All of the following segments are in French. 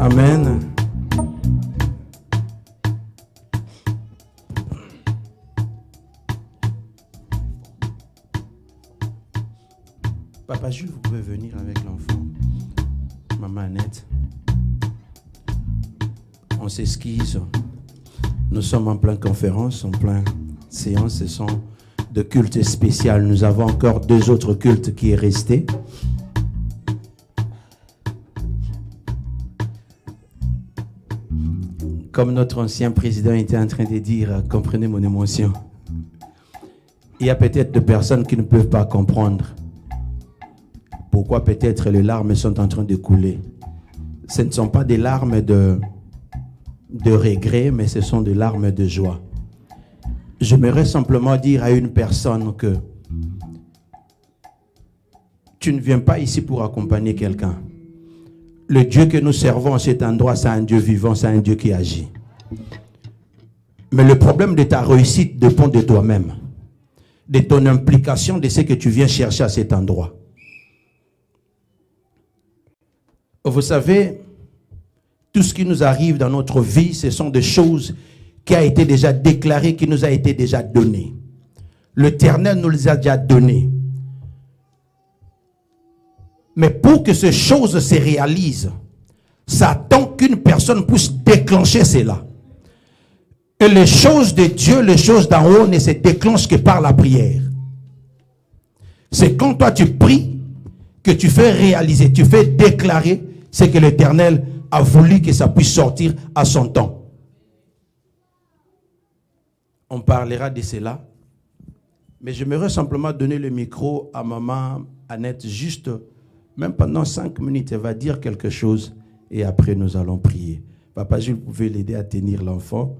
Amen. Papa Jules, vous pouvez venir avec l'enfant. Maman Annette. On s'esquisse. Nous sommes en pleine conférence, en pleine séance. Ce sont de cultes spéciaux. Nous avons encore 2 autres cultes qui est resté. Comme notre ancien président était en train de dire, comprenez mon émotion. Il y a peut-être des personnes qui ne peuvent pas comprendre pourquoi peut-être les larmes sont en train de couler. Ce ne sont pas des larmes de regret, mais ce sont des larmes de joie. J'aimerais simplement dire à une personne que tu ne viens pas ici pour accompagner quelqu'un. Le Dieu que nous servons à cet endroit, c'est un Dieu vivant, c'est un Dieu qui agit. Mais le problème de ta réussite dépend de toi-même, de ton implication, de ce que tu viens chercher à cet endroit. Vous savez, tout ce qui nous arrive dans notre vie, ce sont des choses qui ont été déjà déclarées, qui nous a été déjà données. L'Éternel nous les a déjà données. Mais pour que ces choses se réalisent, ça attend qu'une personne puisse déclencher cela. Et les choses de Dieu, les choses d'en haut ne se déclenchent que par la prière. C'est quand toi tu pries que tu fais réaliser, tu fais déclarer ce que l'Éternel a voulu que ça puisse sortir à son temps. On parlera de cela. Mais j'aimerais simplement donner le micro à maman Annette, juste, même pendant 5 minutes, elle va dire quelque chose et après nous allons prier. Papa Jules, vous pouvez l'aider à tenir l'enfant.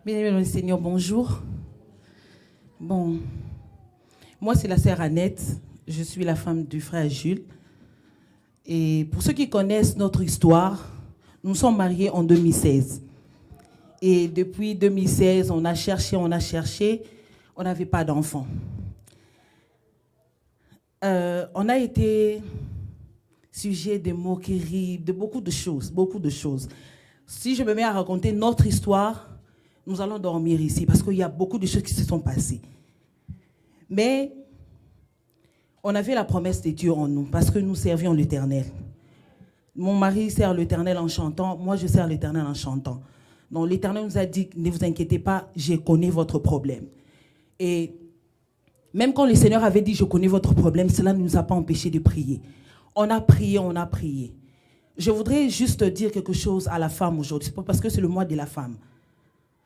Bien-aimé dans le Seigneur, bonjour. Bon, moi c'est la sœur Annette, je suis la femme du frère Jules. Et pour ceux qui connaissent notre histoire, nous sommes mariés en 2016. Et depuis 2016, on a cherché, on n'avait pas d'enfant. On a été sujet de moqueries, de beaucoup de choses. Si je me mets à raconter notre histoire, nous allons dormir ici parce qu'il y a beaucoup de choses qui se sont passées. Mais on avait la promesse de Dieu en nous parce que nous servions l'Éternel. Mon mari sert l'Éternel en chantant, moi je sers l'Éternel en chantant. Donc l'Éternel nous a dit, ne vous inquiétez pas, je connais votre problème. Et même quand le Seigneur avait dit, je connais votre problème, cela ne nous a pas empêché de prier. On a prié. Je voudrais juste dire quelque chose à la femme aujourd'hui, parce que c'est le mois de la femme.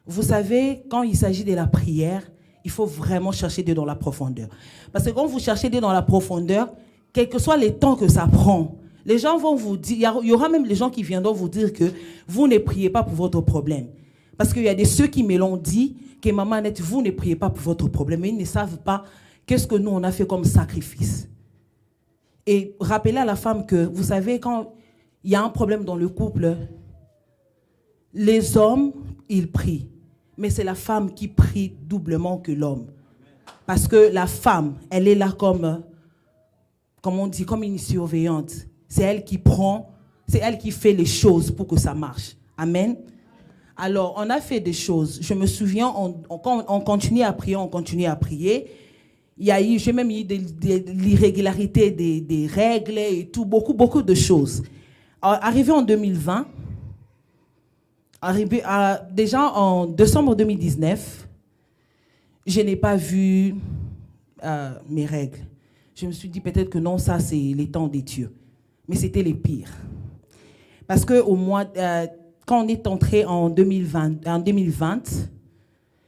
Vous savez, quand il s'agit de la prière, il faut vraiment chercher Dieu dans la profondeur. Parce que quand vous cherchez Dieu dans la profondeur, quel que soit les temps que ça prend, les gens vont vous dire, il y aura même les gens qui viendront vous dire que vous ne priez pas pour votre problème. Parce qu'il y a ceux qui me l'ont dit, que maman Annette, vous ne priez pas pour votre problème. Mais ils ne savent pas qu'est-ce que nous, on a fait comme sacrifice. Et rappelez à la femme que, vous savez, quand il y a un problème dans le couple, les hommes, ils prient. Mais c'est la femme qui prie doublement que l'homme. Parce que la femme, elle est là comme on dit, comme une surveillante. C'est elle qui prend, c'est elle qui fait les choses pour que ça marche. Amen. Alors, on a fait des choses. Je me souviens, on continue à prier, Il y a eu, j'ai même eu de l'irrégularité des règles et tout, beaucoup de choses. Arrivé en 2020, déjà en décembre 2019, je n'ai pas vu mes règles. Je me suis dit peut-être que non, ça c'est les temps des dieux. Mais c'était les pires. Parce que quand on est entré en 2020,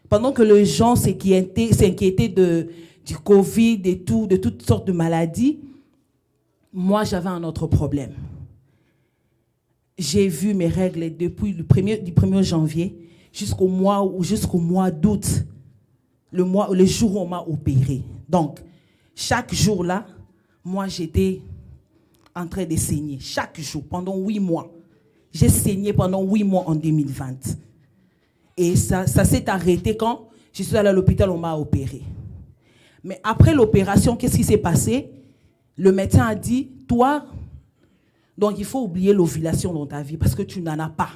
pendant que les gens s'inquiétaient du Covid et tout, de toutes sortes de maladies, moi j'avais un autre problème. J'ai vu mes règles depuis du 1er janvier jusqu'au mois d'août, le jour où on m'a opéré. Donc, chaque jour là, moi j'étais en train de saigner. Chaque jour, pendant 8 mois. J'ai saigné pendant 8 mois en 2020. Et ça s'est arrêté quand je suis allée à l'hôpital, on m'a opéré. Mais après l'opération, qu'est-ce qui s'est passé? Le médecin a dit, toi, donc il faut oublier l'ovulation dans ta vie parce que tu n'en as pas.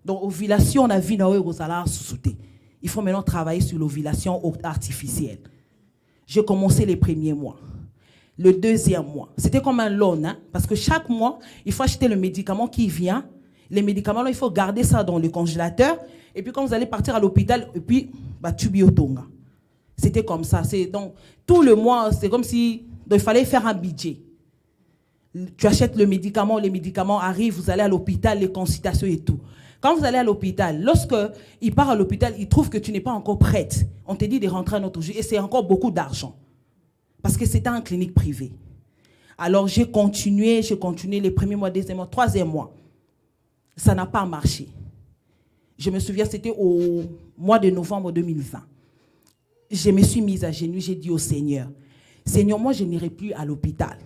Donc ovulation, on a vu il faut maintenant travailler sur l'ovulation artificielle. J'ai commencé les premiers mois. Le 2e mois, c'était comme un loan, hein, parce que chaque mois, il faut acheter le médicament qui vient. Les médicaments, là, il faut garder ça dans le congélateur. Et puis quand vous allez partir à l'hôpital, et puis, tu biotonga. C'était comme ça. Donc, tout le mois, c'est comme si il fallait faire un budget. Tu achètes le médicament, les médicaments arrivent, vous allez à l'hôpital, les consultations et tout. Quand vous allez à l'hôpital, lorsqu'il part à l'hôpital, il trouve que tu n'es pas encore prête. On te dit de rentrer à un autre jour. Et c'est encore beaucoup d'argent. Parce que c'était en clinique privée. Alors j'ai continué les premiers mois, 2e mois, 3e mois. Ça n'a pas marché. Je me souviens, c'était au mois de novembre 2020. Je me suis mise à genoux, j'ai dit au Seigneur, Seigneur, moi je n'irai plus à l'hôpital.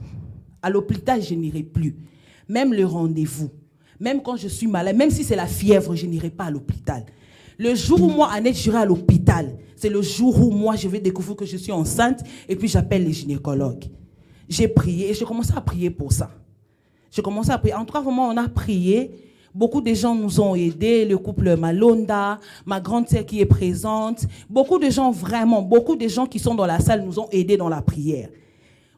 À l'hôpital, je n'irai plus. Même le rendez-vous, même quand je suis malade, même si c'est la fièvre, je n'irai pas à l'hôpital. Le jour où moi, Annette, j'irai à l'hôpital, c'est le jour où moi, je vais découvrir que je suis enceinte et puis j'appelle les gynécologues. J'ai prié et j'ai commencé à prier pour ça. J'ai commencé à prier. En 3 moments, on a prié. Beaucoup de gens nous ont aidés, le couple Malonda, ma grande sœur qui est présente. Beaucoup de gens, vraiment, beaucoup de gens qui sont dans la salle nous ont aidés dans la prière.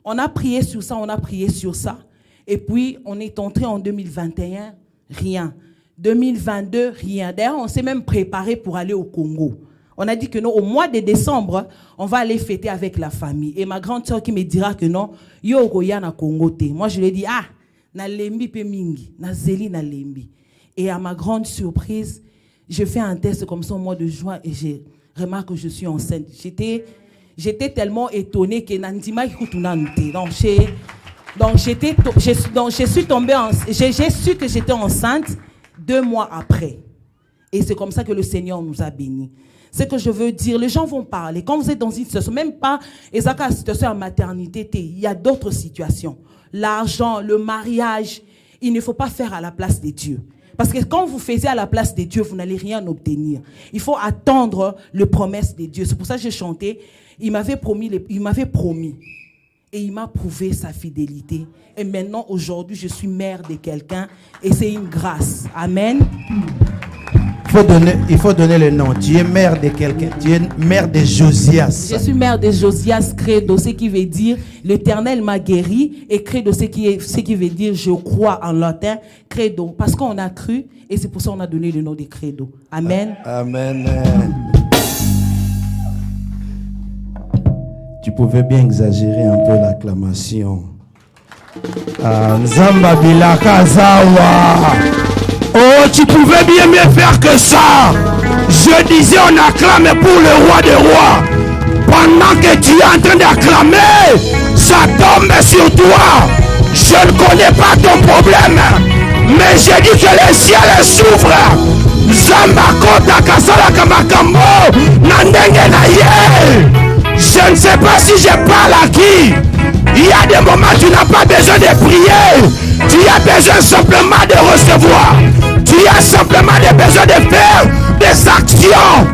On a prié sur ça, on a prié sur ça. Et puis, on est entré en 2021, rien. 2022, rien. D'ailleurs, on s'est même préparé pour aller au Congo. On a dit que non, au mois de décembre, on va aller fêter avec la famille. Et ma grande soeur qui me dira que non, yo goya na Congo te. Moi, je lui ai dit, ah, na lembi pe mingi, na zeli na lembi. Et à ma grande surprise, je fais un test comme ça au mois de juin et je remarque que je suis enceinte. J'étais tellement étonnée que nandima kutuna nte. Donc, je suis tombée j'ai su que j'étais enceinte 2 mois après. Et c'est comme ça que le Seigneur nous a bénis. Ce que je veux dire, les gens vont parler. Quand vous êtes dans une situation, même pas une situation en maternité, il y a d'autres situations. L'argent, le mariage, il ne faut pas faire à la place de Dieu. Parce que quand vous faites à la place de Dieu, vous n'allez rien obtenir. Il faut attendre les promesses de Dieu. C'est pour ça que j'ai chanté. Il m'avait promis. Et il m'a prouvé sa fidélité. Et maintenant, aujourd'hui, je suis mère de quelqu'un. Et c'est une grâce. Amen. Il faut donner le nom. Tu es mère de quelqu'un. Tu es mère de Josias. Je suis mère de Josias Credo, ce qui veut dire l'Éternel m'a guéri. Et Credo, ce qui veut dire je crois en latin. Credo, parce qu'on a cru. Et c'est pour ça qu'on a donné le nom de Credo. Amen. Amen. Tu pouvais bien exagérer un peu l'acclamation. Nzamba Bilaka Zawa. Oh, tu pouvais bien mieux faire que ça. Je disais, on acclame pour le roi des rois. Pendant que tu es en train d'acclamer, ça tombe sur toi. Je ne connais pas ton problème, mais j'ai dit que le ciel s'ouvre. Zamba kota kasala kamakambo nandenge na ye. Je ne sais pas si je parle à qui. Il y a des moments où tu n'as pas besoin de prier. Tu as besoin simplement de recevoir. Tu as simplement besoin de faire des actions.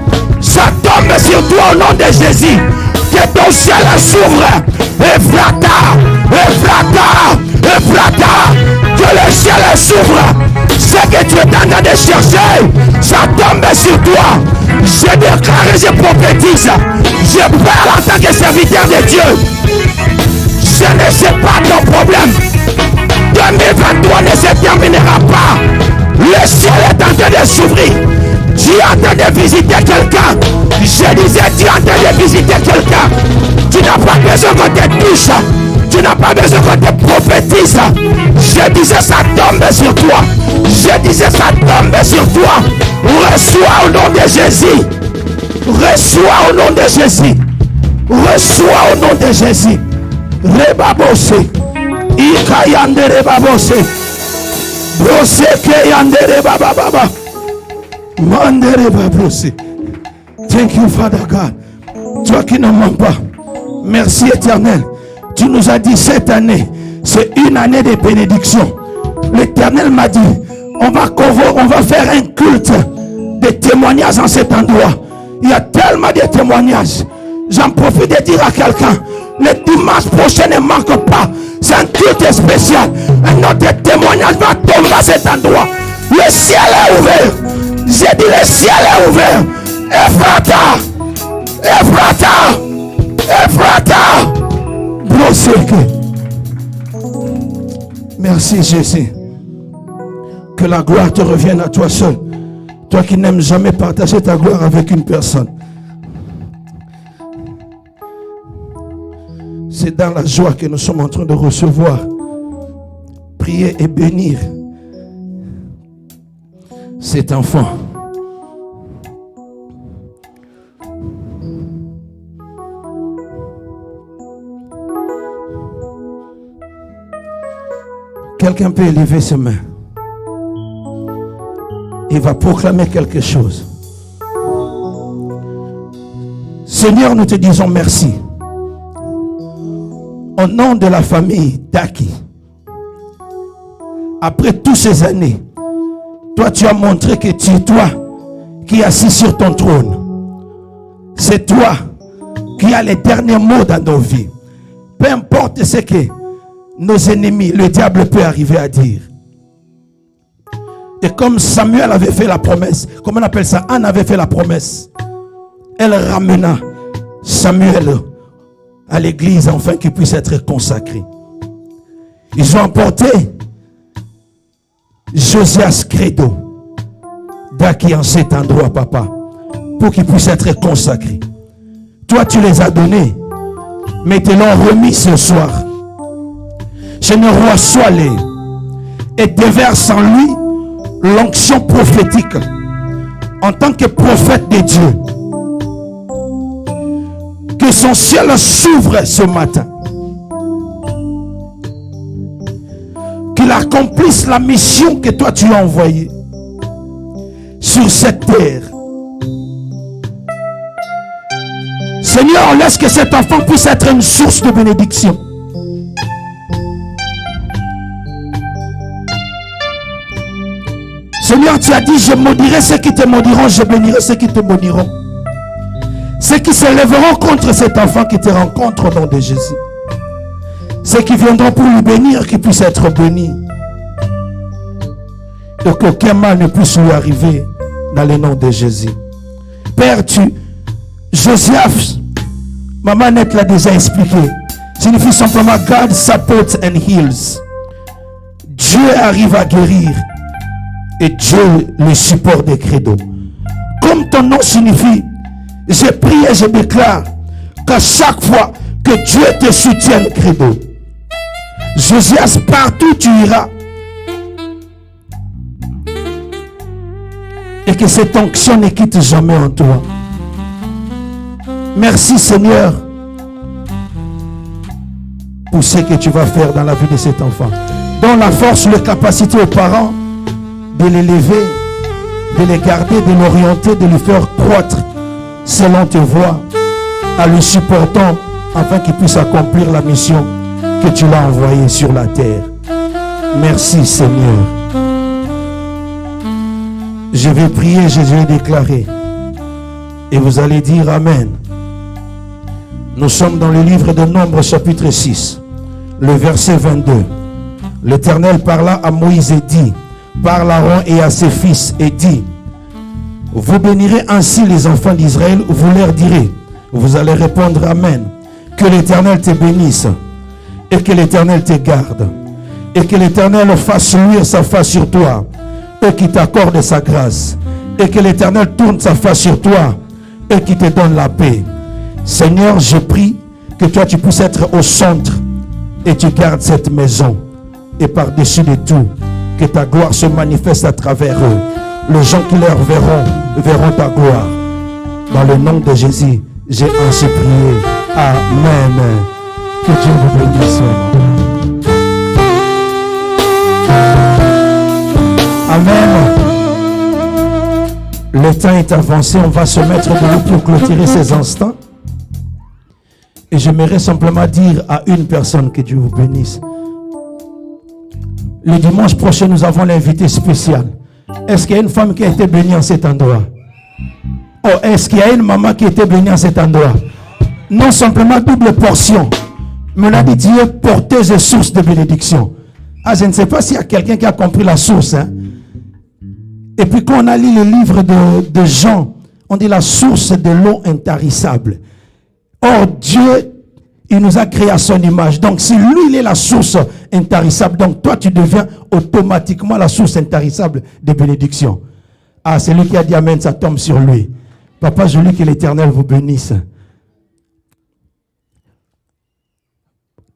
Ça tombe sur toi au nom de Jésus. Que ton ciel s'ouvre. Efrata, Efrata, Efrata. Que le ciel s'ouvre. Ce que tu es en train de chercher, ça tombe sur toi. Je déclare et je prophétise. Je parle en tant que serviteur de Dieu. Je ne sais pas ton problème. 2023 ne se terminera pas. Le ciel est en train de s'ouvrir. Tu es en train de visiter quelqu'un. Je disais, tu es en train de visiter quelqu'un. Tu n'as pas besoin qu'on te touche. Tu n'as pas besoin qu'on te prophétise. Je disais, ça tombe sur toi. Je disais, ça tombe sur toi. Reçois au nom de Jésus. Reçois au nom de Jésus. Reçois au nom de Jésus. Rebabose. Ika yande rebabose. Brose ke yande rebababa. Mande rebabose. Thank you, Father God. Toi qui ne mens pas. Merci éternel. Tu nous as dit cette année, c'est une année de bénédiction. L'Éternel m'a dit, on va faire un culte de témoignages en cet endroit. Il y a tellement de témoignages. J'en profite de dire à quelqu'un, le dimanche prochain ne manque pas. C'est un culte spécial. Un autre témoignage va tomber à cet endroit. Le ciel est ouvert. J'ai dit le ciel est ouvert. Ephrata, Ephrata, Ephrata. Merci Jésus. Que la gloire te revienne à toi seul. Toi qui n'aimes jamais partager ta gloire avec une personne. C'est dans la joie que nous sommes en train de recevoir, prier et bénir cet enfant. Quelqu'un peut élever ses mains. Il va proclamer quelque chose. Seigneur, nous te disons merci. Au nom de la famille Daki, après toutes ces années, toi tu as montré que tu es toi qui es assis sur ton trône. C'est toi qui as les derniers mots dans nos vies. Peu importe ce que nos ennemis, le diable peut arriver à dire. Et comme Samuel avait fait la promesse, comment on appelle ça? Anne avait fait la promesse. Elle ramena Samuel à l'église afin qu'il puisse être consacré. Ils ont emporté Josias Credo d'acquis en cet endroit, papa, pour qu'il puisse être consacré. Toi, tu les as donnés, mais te l'ont remis ce soir. Je ne reçois-les et déverse en lui l'onction prophétique en tant que prophète de Dieu. Que son ciel s'ouvre ce matin. Qu'il accomplisse la mission que toi tu as envoyée sur cette terre. Seigneur, laisse que cet enfant puisse être une source de bénédiction. Seigneur, tu as dit, je maudirai ceux qui te maudiront, je bénirai ceux qui te maudiront. Ceux qui se lèveront contre cet enfant qui te rencontre au nom de Jésus. Ceux qui viendront pour lui bénir, qui puissent être bénis. Et qu'aucun mal ne puisse lui arriver dans le nom de Jésus. Père, Joseph, maman Net l'a déjà expliqué, signifie simplement God supports and heals. Dieu arrive à guérir et Dieu le support des credos. Comme ton nom signifie, je prie et je déclare qu'à chaque fois que Dieu te soutienne, credo, Josias, partout tu iras, et que cette onction ne quitte jamais en toi. Merci Seigneur pour ce que tu vas faire dans la vie de cet enfant. Donne la force, la capacité aux parents de l'élever, de les garder, de l'orienter, de lui faire croître selon tes voies, en le supportant afin qu'il puisse accomplir la mission que tu l'as envoyée sur la terre. Merci Seigneur. Je vais prier, je vais déclarer. Et vous allez dire Amen. Nous sommes dans le livre de Nombres chapitre 6, le verset 22. L'Éternel parla à Moïse et dit, parle à Aaron et à ses fils et dit, vous bénirez ainsi les enfants d'Israël, vous leur direz, vous allez répondre Amen. Que l'Éternel te bénisse et que l'Éternel te garde et que l'Éternel fasse luire sa face sur toi et qu'il t'accorde sa grâce et que l'Éternel tourne sa face sur toi et qu'il te donne la paix. Seigneur, je prie que toi tu puisses être au centre et tu gardes cette maison et par-dessus de tout que ta gloire se manifeste à travers eux. Les gens qui leur verront ta gloire. Dans le nom de Jésus, j'ai ainsi prié. Amen. Que Dieu vous bénisse. Amen. Le temps est avancé. On va se mettre debout pour clôturer ces instants. Et j'aimerais simplement dire à une personne que Dieu vous bénisse. Le dimanche prochain, nous avons l'invité spécial. Est-ce qu'il y a une femme qui a été bénie en cet endroit? Oh, est-ce qu'il y a une maman qui a été bénie en cet endroit? Non simplement double portion, mais on a dit Dieu porteuse et source de bénédiction. Ah, je ne sais pas s'il y a quelqu'un qui a compris la source. Hein? Et puis quand on a lu le livre de Jean, on dit la source de l'eau intarissable. Or, Dieu, il nous a créé à son image. Donc, si lui, il est la source intarissable, donc toi, tu deviens automatiquement la source intarissable de bénédiction. Ah, c'est lui qui a dit Amen, ça tombe sur lui. Papa, je lis que l'Éternel vous bénisse.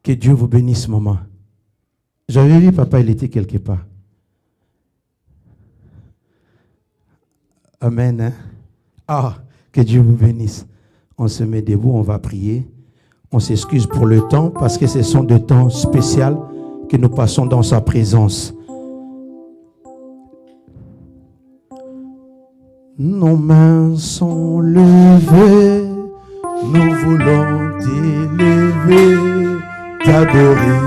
Que Dieu vous bénisse, maman. J'avais vu papa, il était quelque part. Amen. Hein? Ah, que Dieu vous bénisse. On se met debout, on va prier. On s'excuse pour le temps parce que ce sont des temps spéciaux que nous passons dans sa présence. Nos mains sont levées, nous voulons t'élever, t'adorer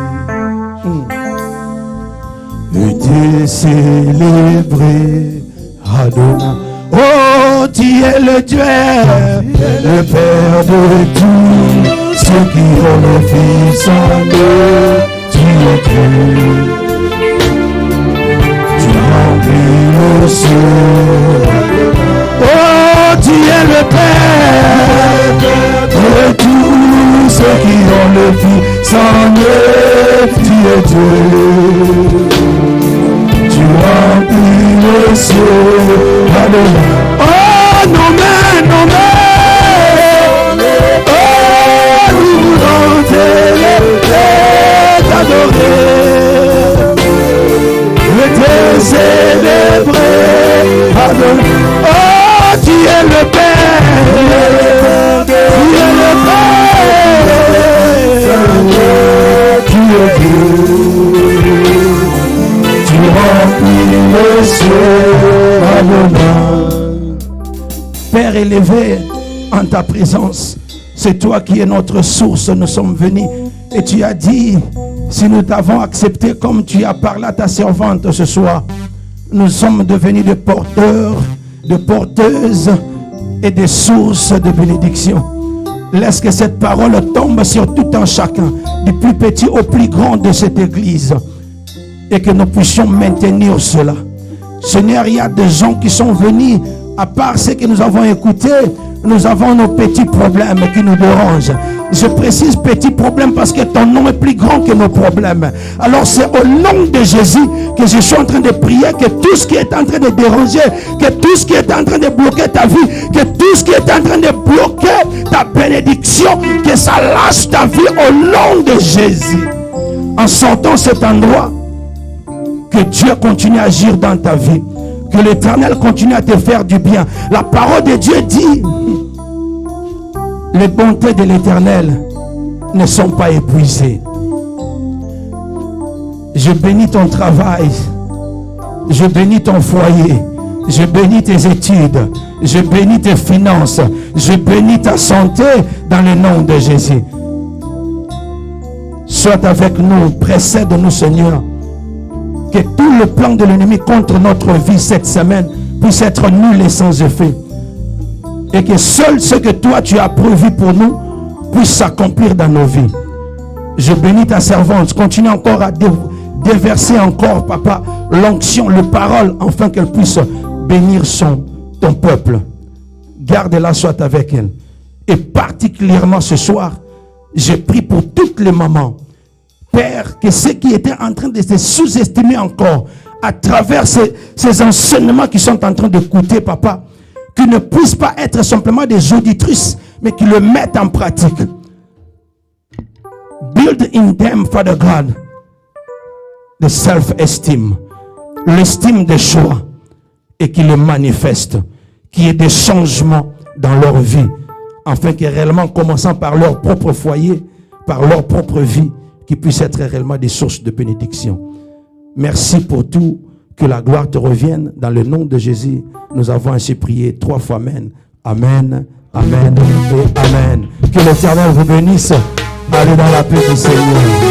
et te célébrer, Adonai. Oh, tu es le Dieu, le Père de tous ceux qui ont le Fils en eux. Tu es Dieu, tu remplis cieux. Oh, tu es le Père de tous ceux qui ont le Fils en eux. Tu es Dieu. Tu remplis le ciel. Alléluia. Oh, nos mains, nos mains. Oh, nous voulons t'adorer. Te célébrer. Adorer. Oh, tu es le Père. Tu es le Père. Tu es Dieu. Tu remplis le ciel. Amen. Père élevé en ta présence, c'est toi qui es notre source. Nous sommes venus et tu as dit, si nous t'avons accepté comme tu as parlé à ta servante ce soir, nous sommes devenus des porteurs, des porteuses et des sources de bénédiction. Laisse que cette parole tombe sur tout un chacun, du plus petit au plus grand de cette église, et que nous puissions maintenir cela. Seigneur, il y a des gens qui sont venus, à part ce que nous avons écouté, nous avons nos petits problèmes qui nous dérangent. Je précise petits problèmes parce que ton nom est plus grand que nos problèmes. Alors c'est au nom de Jésus que je suis en train de prier, que tout ce qui est en train de déranger, que tout ce qui est en train de bloquer ta vie, que tout ce qui est en train de bloquer ta bénédiction, que ça lâche ta vie au nom de Jésus. En sortant cet endroit, que Dieu continue à agir dans ta vie. Que l'Éternel continue à te faire du bien. La parole de Dieu dit, les bontés de l'Éternel ne sont pas épuisées. Je bénis ton travail. Je bénis ton foyer. Je bénis tes études. Je bénis tes finances. Je bénis ta santé dans le nom de Jésus. Sois avec nous. Précède-nous, Seigneur. Que tout le plan de l'ennemi contre notre vie cette semaine puisse être nul et sans effet. Et que seul ce que toi tu as prévu pour nous puisse s'accomplir dans nos vies. Je bénis ta servante. Continue encore à déverser encore, papa, l'onction, les paroles, afin qu'elle puisse bénir ton peuple. Garde-la, soit avec elle. Et particulièrement ce soir, j'ai prié pour toutes les mamans. Père, que ceux qui étaient en train de se sous-estimer encore à travers ces enseignements qui sont en train d'écouter, papa, qu'ils ne puissent pas être simplement des auditrices, mais qu'ils le mettent en pratique. Build in them, Father God, the self-esteem, l'estime de soi, et qu'ils le manifestent, qu'il y ait des changements dans leur vie, afin que réellement, commençant par leur propre foyer, par leur propre vie, qui puissent être réellement des sources de bénédiction. Merci pour tout. Que la gloire te revienne. Dans le nom de Jésus, nous avons ainsi prié 3 fois. Amen. Amen. Amen. Et Amen. Que l'Éternel vous bénisse. Allez dans la paix du Seigneur.